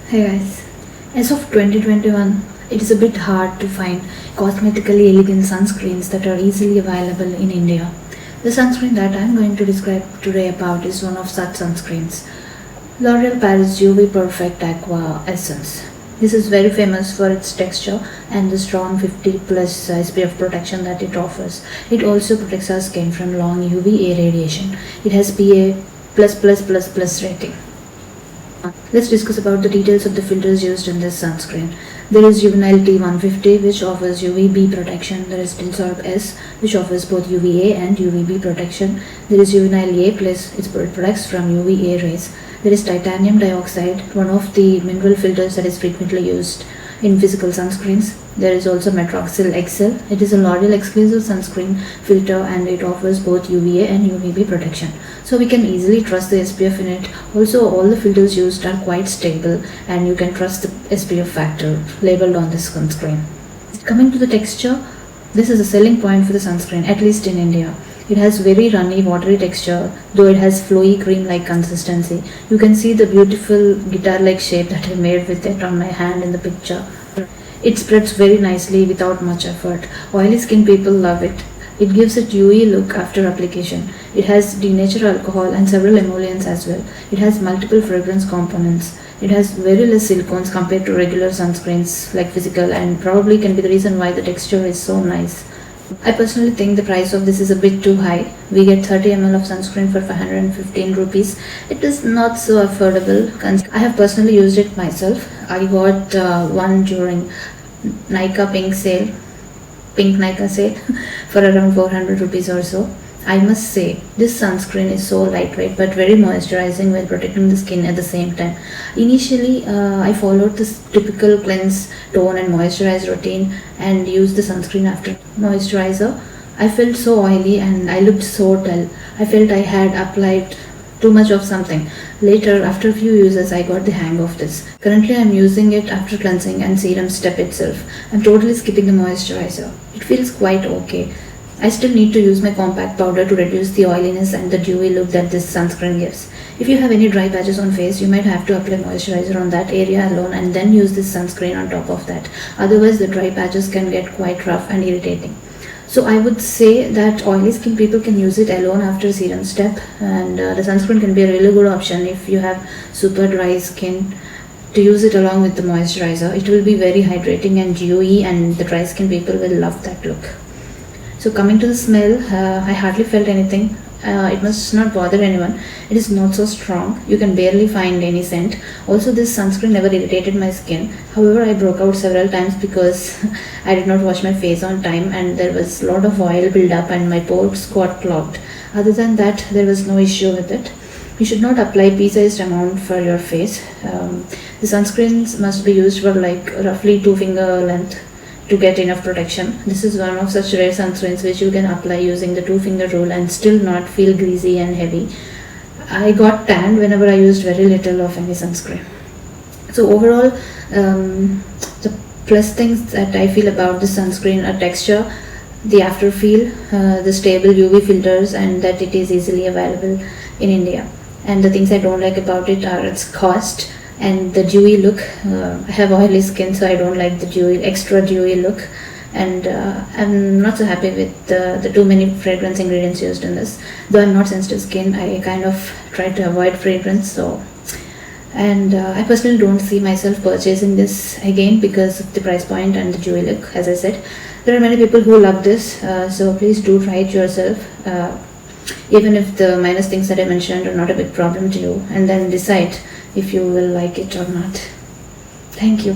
Hey guys, as of 2021, it is a bit hard to find cosmetically elegant sunscreens that are easily available in India. The sunscreen that I am going to describe today about is one of such sunscreens. L'Oreal Paris UV Perfect Aqua Essence. This is very famous for its texture and the strong 50 plus SPF protection that it offers. It also protects our skin from long UVA radiation. It has PA++++ rating. Let's discuss about the details of the filters used in this sunscreen. There is Juvenile T150 which offers UVB protection. There is Tinsorb S which offers both UVA and UVB protection. There is Juvenile A plus it protects from UVA rays. There is titanium dioxide, one of the mineral filters that is frequently used in physical sunscreens. There is also Metroxyl XL. It is a L'Oreal exclusive sunscreen filter and it offers both UVA and UVB protection. So we can easily trust the SPF in it. Also, all the filters used are quite stable and you can trust the SPF factor labeled on this sunscreen. Coming to the texture, this is a selling point for the sunscreen, at least in India. It has very runny, watery texture, though it has flowy cream-like consistency. You can see the beautiful guitar-like shape that I made with it on my hand in the picture. It spreads very nicely without much effort. Oily skin people love it. It gives a dewy look after application. It has denatured alcohol and several emollients as well. It has multiple fragrance components. It has very less silicones compared to regular sunscreens like physical, and probably can be the reason why the texture is so nice. I personally think the price of this is a bit too high. We get 30 ml of sunscreen for 515 rupees. It is not so affordable. I have personally used it myself. I got one during Nika pink Nika sale for around 400 rupees or so. I must say, this sunscreen is so lightweight but very moisturizing while protecting the skin at the same time. Initially, I followed this typical cleanse, tone and moisturize routine and used the sunscreen after moisturizer. I felt so oily and I looked so dull. I felt I had applied too much of something. Later, after a few uses, I got the hang of this. Currently, I am using it after cleansing and serum step itself. I am totally skipping the moisturizer. It feels quite okay. I still need to use my compact powder to reduce the oiliness and the dewy look that this sunscreen gives. If you have any dry patches on face, you might have to apply moisturizer on that area alone and then use this sunscreen on top of that. Otherwise, the dry patches can get quite rough and irritating. So I would say that oily skin people can use it alone after serum step, and the sunscreen can be a really good option if you have super dry skin, to use it along with the moisturizer. It will be very hydrating and dewy, and the dry skin people will love that look. So coming to the smell, I hardly felt anything. It must not bother anyone. It is not so strong. You can barely find any scent. Also, this sunscreen never irritated my skin. However, I broke out several times because I did not wash my face on time and there was a lot of oil build-up and my pores got clogged. Other than that, there was no issue with it. You should not apply pea-sized amount for your face. The sunscreens must be used for like roughly 2 finger length to get enough protection. This is one of such rare sunscreens which you can apply using the 2 finger rule and still not feel greasy and heavy. I got tanned whenever I used very little of any sunscreen. So overall, the plus things that I feel about the sunscreen are texture, the after feel, the stable UV filters, and that it is easily available in India. And the things I don't like about it are its cost and the dewy look. I have oily skin, so I don't like the extra dewy look, and I'm not so happy with the too many fragrance ingredients used in this. Though I'm not sensitive skin, I kind of try to avoid fragrance. I personally don't see myself purchasing this again because of the price point and the dewy look. As I said, there are many people who love this, so please do try it yourself. Even if the minus things that I mentioned are not a big problem to you, and then decide if you will like it or not. Thank you.